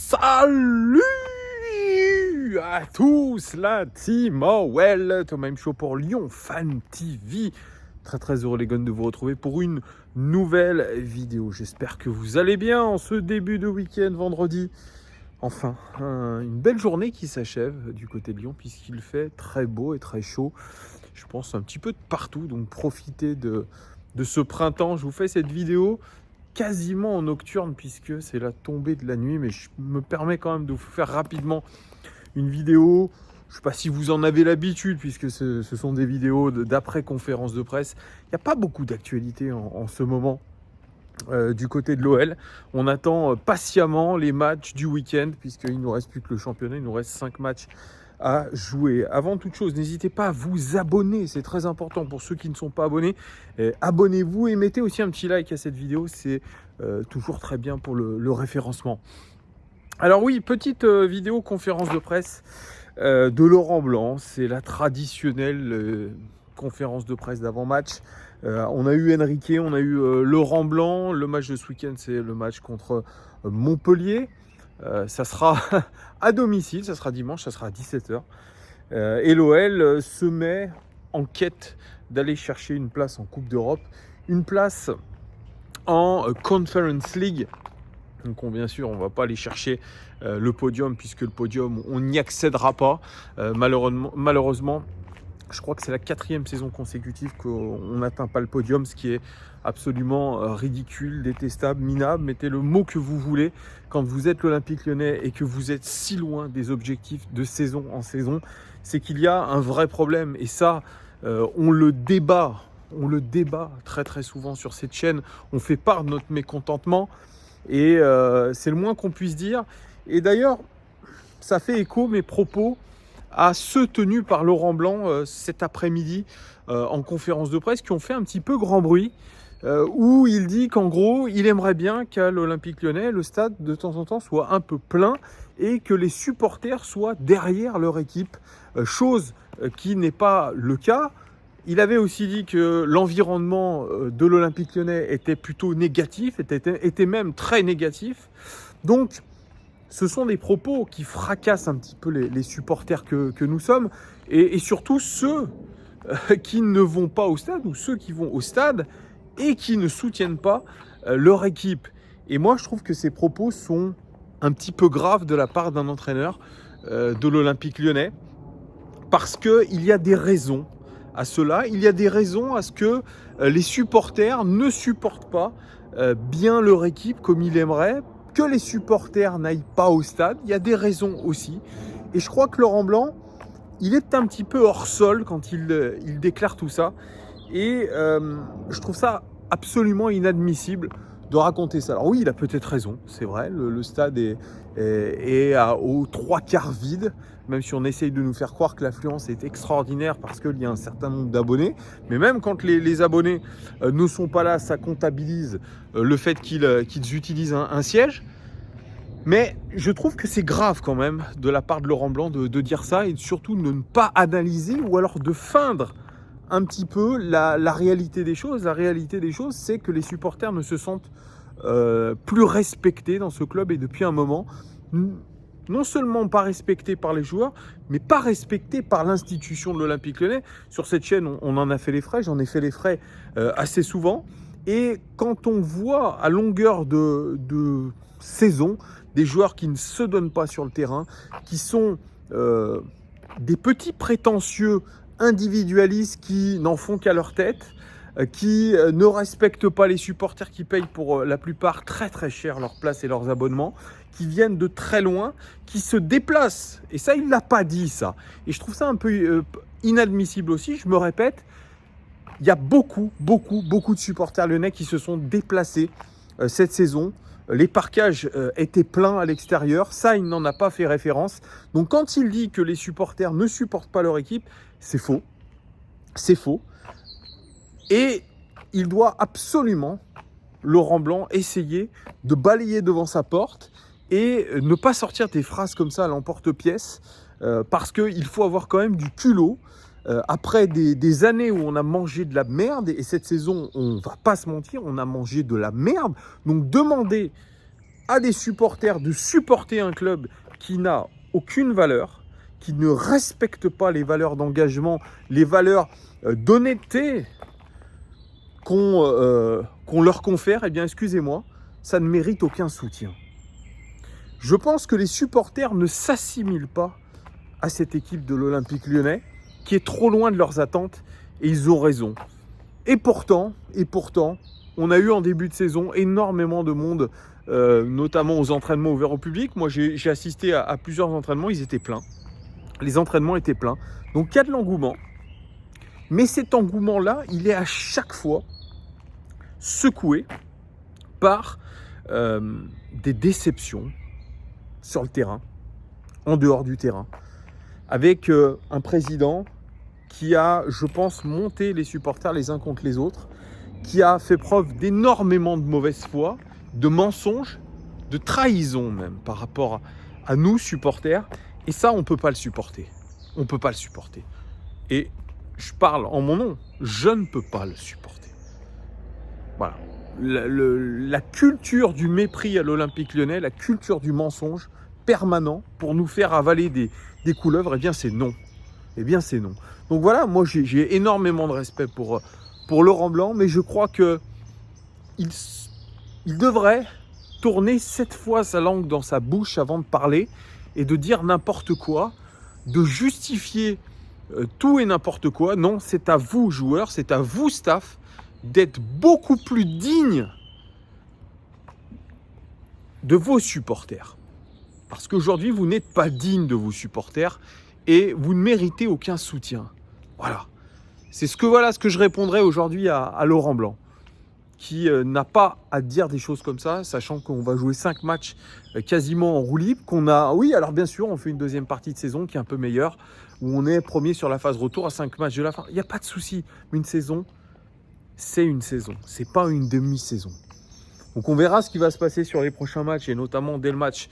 Salut à tous, la team OL, Thomas M. Show pour Lyon Fan TV. Très heureux les gars de vous retrouver pour une nouvelle vidéo. J'espère que vous allez bien en ce début de week-end, vendredi. Enfin, une belle journée qui s'achève du côté de Lyon puisqu'il fait très beau et très chaud. Je pense un petit peu de partout, donc profitez de ce printemps. Je vous fais cette vidéo quasiment en nocturne puisque c'est la tombée de la nuit, mais je me permets quand même de vous faire rapidement une vidéo. Je ne sais pas si vous en avez l'habitude puisque ce sont des vidéos d'après-conférence de presse. Il n'y a pas beaucoup d'actualité en ce moment du côté de l'OL. On attend patiemment les matchs du week-end puisqu'il ne nous reste plus que le championnat, il nous reste 5 matchs à jouer. Avant toute chose, n'hésitez pas à vous abonner, c'est très important pour ceux qui ne sont pas abonnés. Abonnez-vous et mettez aussi un petit like à cette vidéo, c'est toujours très bien pour le référencement. Alors oui, petite vidéo conférence de presse de Laurent Blanc, c'est la traditionnelle conférence de presse d'avant-match. On a eu Enrique, on a eu Laurent Blanc. Le match de ce week-end, c'est le match contre Montpellier. Ça sera à domicile, ça sera dimanche, ça sera à 17h. Et l'OL se met en quête d'aller chercher une place en Coupe d'Europe, une place en Conference League. Donc bien sûr, on ne va pas aller chercher le podium, puisque le podium, on n'y accédera pas. Malheureusement, je crois que c'est la 4e saison consécutive qu'on n'atteint pas le podium, ce qui est absolument ridicule, détestable, minable. Mettez le mot que vous voulez. Quand vous êtes l'Olympique Lyonnais et que vous êtes si loin des objectifs de saison en saison, c'est qu'il y a un vrai problème. Et ça, on le débat très souvent sur cette chaîne. On fait part de notre mécontentement et c'est le moins qu'on puisse dire. Et d'ailleurs, ça fait écho, mes propos, à ceux tenus par Laurent Blanc cet après-midi en conférence de presse qui ont fait un petit peu grand bruit, où il dit qu'en gros, il aimerait bien qu'à l'Olympique Lyonnais, le stade de temps en temps soit un peu plein et que les supporters soient derrière leur équipe, chose qui n'est pas le cas. Il avait aussi dit que l'environnement de l'Olympique Lyonnais était plutôt négatif, était même très négatif. Donc, ce sont des propos qui fracassent un petit peu les supporters que nous sommes et surtout ceux qui ne vont pas au stade ou ceux qui vont au stade et qui ne soutiennent pas leur équipe. Et moi, je trouve que ces propos sont un petit peu graves de la part d'un entraîneur de l'Olympique Lyonnais parce qu'il y a des raisons à cela. Il y a des raisons à ce que les supporters ne supportent pas bien leur équipe comme ils aimeraient, que les supporters n'aillent pas au stade. Il y a des raisons aussi. Et je crois que Laurent Blanc, il est un petit peu hors sol quand il déclare tout ça. Et je trouve ça absolument inadmissible de raconter ça. Alors oui, il a peut-être raison, c'est vrai. Le stade est aux 3/4 vide, même si on essaye de nous faire croire que l'affluence est extraordinaire parce qu'il y a un certain nombre d'abonnés. Mais même quand les abonnés ne sont pas là, ça comptabilise le fait qu'ils utilisent un siège. Mais je trouve que c'est grave quand même de la part de Laurent Blanc de dire ça et surtout de ne pas analyser ou alors de feindre un petit peu la réalité des choses. La réalité des choses, c'est que les supporters ne se sentent plus respectés dans ce club et depuis un moment, non seulement pas respectés par les joueurs, mais pas respectés par l'institution de l'Olympique Lyonnais. Sur cette chaîne, on en a fait les frais, j'en ai fait les frais assez souvent. Et quand on voit à longueur de saison des joueurs qui ne se donnent pas sur le terrain, qui sont des petits prétentieux individualistes qui n'en font qu'à leur tête, qui ne respectent pas les supporters qui payent pour la plupart très cher leurs places et leurs abonnements, qui viennent de très loin, qui se déplacent. Et ça, il ne l'a pas dit, ça. Et je trouve ça un peu inadmissible aussi. Je me répète, il y a beaucoup de supporters lyonnais qui se sont déplacés cette saison. Les parkages étaient pleins à l'extérieur. Ça, il n'en a pas fait référence. Donc, quand il dit que les supporters ne supportent pas leur équipe, c'est faux. C'est faux. Et il doit absolument, Laurent Blanc, essayer de balayer devant sa porte et ne pas sortir des phrases comme ça à l'emporte-pièce parce qu'il faut avoir quand même du culot. Après des années où on a mangé de la merde, et cette saison, on va pas se mentir, on a mangé de la merde. Donc demander à des supporters de supporter un club qui n'a aucune valeur, qui ne respecte pas les valeurs d'engagement, les valeurs d'honnêteté qu'on leur confère, eh bien excusez-moi, ça ne mérite aucun soutien. Je pense que les supporters ne s'assimilent pas à cette équipe de l'Olympique Lyonnais, qui est trop loin de leurs attentes, et ils ont raison. Et pourtant, on a eu en début de saison énormément de monde, notamment aux entraînements ouverts au public. Moi, j'ai assisté à plusieurs entraînements, ils étaient pleins. Les entraînements étaient pleins. Donc, il y a de l'engouement. Mais cet engouement-là, il est à chaque fois secoué par des déceptions sur le terrain, en dehors du terrain, avec un président qui a, je pense, monté les supporters les uns contre les autres, qui a fait preuve d'énormément de mauvaise foi, de mensonges, de trahison même par rapport à nous, supporters. Et ça, on ne peut pas le supporter. On ne peut pas le supporter. Et je parle en mon nom, je ne peux pas le supporter. Voilà. La culture du mépris à l'Olympique Lyonnais, la culture du mensonge permanent pour nous faire avaler des couleuvres, eh bien c'est non. Eh bien c'est non. Donc voilà, moi j'ai énormément de respect pour Laurent Blanc, mais je crois qu'il devrait tourner 7 fois sa langue dans sa bouche avant de parler et de dire n'importe quoi, de justifier tout et n'importe quoi. Non, c'est à vous joueurs, c'est à vous staff d'être beaucoup plus digne de vos supporters. Parce qu'aujourd'hui, vous n'êtes pas digne de vos supporters et vous ne méritez aucun soutien. Voilà. C'est ce que je répondrai aujourd'hui à Laurent Blanc, qui n'a pas à dire des choses comme ça, sachant qu'on va jouer 5 matchs quasiment en roue libre, oui, alors bien sûr, on fait une deuxième partie de saison qui est un peu meilleure, où on est premier sur la phase retour à 5 matchs de la fin. Il n'y a pas de souci. Une saison, c'est une saison. C'est pas une demi-saison. Donc on verra ce qui va se passer sur les prochains matchs, et notamment dès le match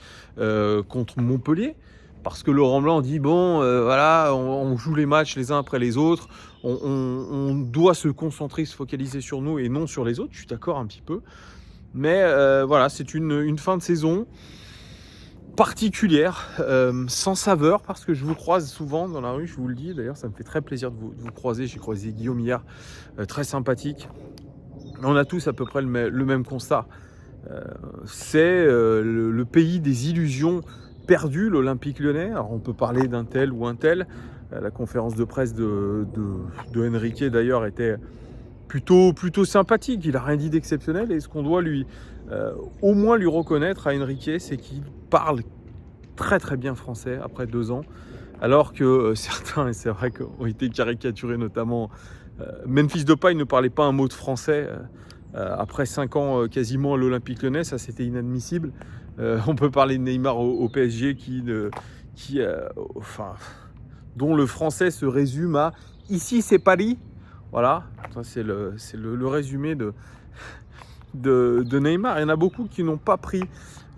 contre Montpellier. Parce que Laurent Blanc dit, voilà, on joue les matchs les uns après les autres, on doit se concentrer, se focaliser sur nous et non sur les autres. Je suis d'accord un petit peu. Mais voilà, c'est une fin de saison particulière, sans saveur, parce que je vous croise souvent dans la rue, je vous le dis. D'ailleurs, ça me fait très plaisir de vous croiser. J'ai croisé Guillaume hier, très sympathique. On a tous à peu près le même constat. C'est le pays des illusions perdu, l'Olympique Lyonnais. Alors on peut parler d'un tel ou un tel. La conférence de presse de Enrique d'ailleurs était plutôt sympathique. Il n'a rien dit d'exceptionnel, et ce qu'on doit au moins lui reconnaître à Enrique, c'est qu'il parle très très bien français après 2 ans, alors que certains, et c'est vrai, ont été caricaturés, notamment Memphis Depay ne parlait pas un mot de français après 5 ans quasiment à l'Olympique Lyonnais. Ça, c'était inadmissible. On peut parler de Neymar au PSG dont le français se résume à « ici c'est Paris ». Voilà, ça c'est le résumé de Neymar. Il y en a beaucoup qui n'ont pas pris,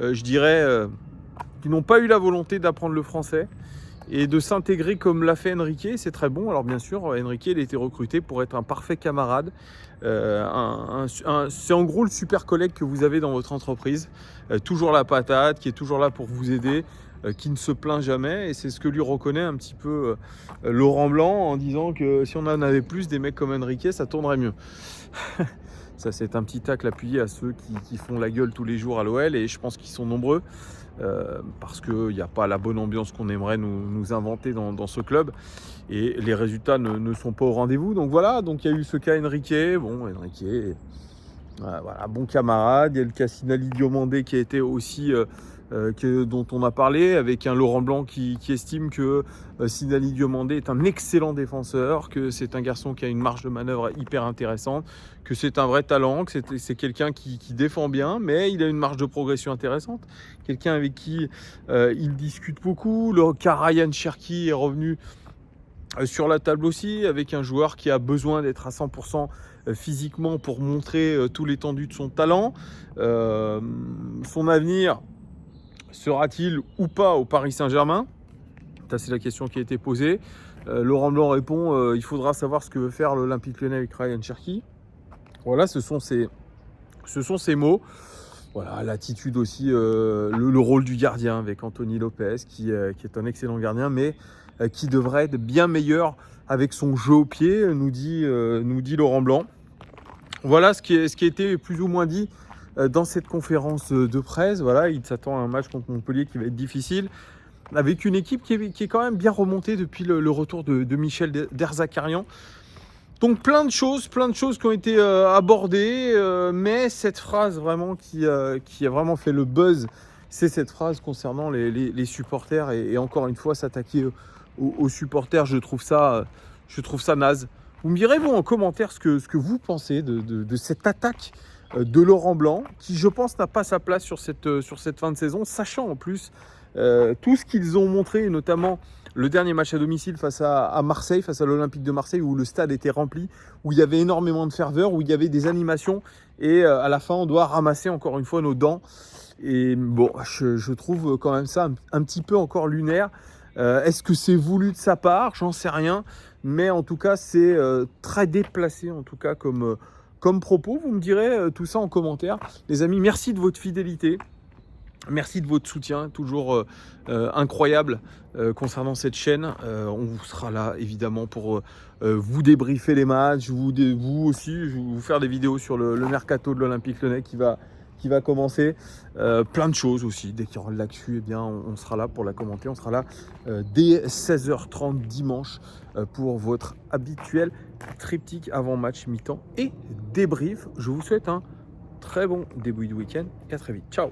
qui n'ont pas eu la volonté d'apprendre le français et de s'intégrer comme l'a fait Enrique. C'est très bon. Alors bien sûr, Enrique, il a été recruté pour être un parfait camarade. C'est en gros le super collègue que vous avez dans votre entreprise, toujours la patate, qui est toujours là pour vous aider, qui ne se plaint jamais. Et c'est ce que lui reconnaît un petit peu Laurent Blanc, en disant que si on en avait plus des mecs comme Enrique, ça tournerait mieux. Ça, c'est un petit tacle appuyé à ceux qui font la gueule tous les jours à l'OL, et je pense qu'ils sont nombreux, parce qu'il n'y a pas la bonne ambiance qu'on aimerait nous inventer dans ce club, et les résultats ne sont pas au rendez-vous. Donc voilà, donc il y a eu ce cas Enrique. Bon, Enrique, voilà, bon camarade. Il y a le cas Sinali Diomandé qui a été aussi, dont on a parlé, avec un Laurent Blanc qui estime que Sinali Diomandé est un excellent défenseur, que c'est un garçon qui a une marge de manœuvre hyper intéressante, que c'est un vrai talent, que c'est quelqu'un qui défend bien, mais il a une marge de progression intéressante. Quelqu'un avec qui il discute beaucoup. Le cas Ryan Cherki est revenu sur la table aussi, avec un joueur qui a besoin d'être à 100% physiquement pour montrer tout l'étendue de son talent. Son avenir sera-t-il ou pas au Paris Saint-Germain ? Ça, c'est la question qui a été posée. Laurent Blanc répond il faudra savoir ce que veut faire l'Olympique Lyonnais avec Ryan Cherki. Voilà, ce sont ces mots. Voilà, l'attitude aussi, le rôle du gardien avec Anthony Lopez qui est un excellent gardien, mais qui devrait être bien meilleur avec son jeu au pied, nous dit Laurent Blanc. Voilà ce qui a été plus ou moins dit dans cette conférence de presse. Voilà, il s'attend à un match contre Montpellier qui va être difficile, avec une équipe qui est quand même bien remontée depuis le retour de Michel Derzakarian. Donc plein de choses qui ont été abordées, mais cette phrase vraiment qui a vraiment fait le buzz, c'est cette phrase concernant les supporters et encore une fois s'attaquer aux supporters, je trouve ça naze. Vous me direz vous en commentaire ce que vous pensez de cette attaque de Laurent Blanc, qui je pense n'a pas sa place sur cette fin de saison, sachant en plus tout ce qu'ils ont montré, et notamment le dernier match à domicile face à Marseille, face à l'Olympique de Marseille, où le stade était rempli, où il y avait énormément de ferveur, où il y avait des animations, et à la fin on doit ramasser encore une fois nos dents. Et bon, je trouve quand même ça un petit peu encore lunaire. Est-ce que c'est voulu de sa part? J'en sais rien, mais en tout cas c'est très déplacé en tout cas comme propos. Vous me direz tout ça en commentaire. Les amis, merci de votre fidélité. Merci de votre soutien, toujours incroyable concernant cette chaîne. On vous sera là évidemment pour vous débriefer les matchs, vous aussi, je vais vous faire des vidéos sur le mercato de l'Olympique Lyonnais qui va commencer. Plein de choses aussi. Dès qu'il y aura de l'actu, eh bien, on sera là pour la commenter. On sera là dès 16h30 dimanche pour votre habituel triptyque avant match mi-temps et débrief. Je vous souhaite un très bon début de week-end et à très vite. Ciao!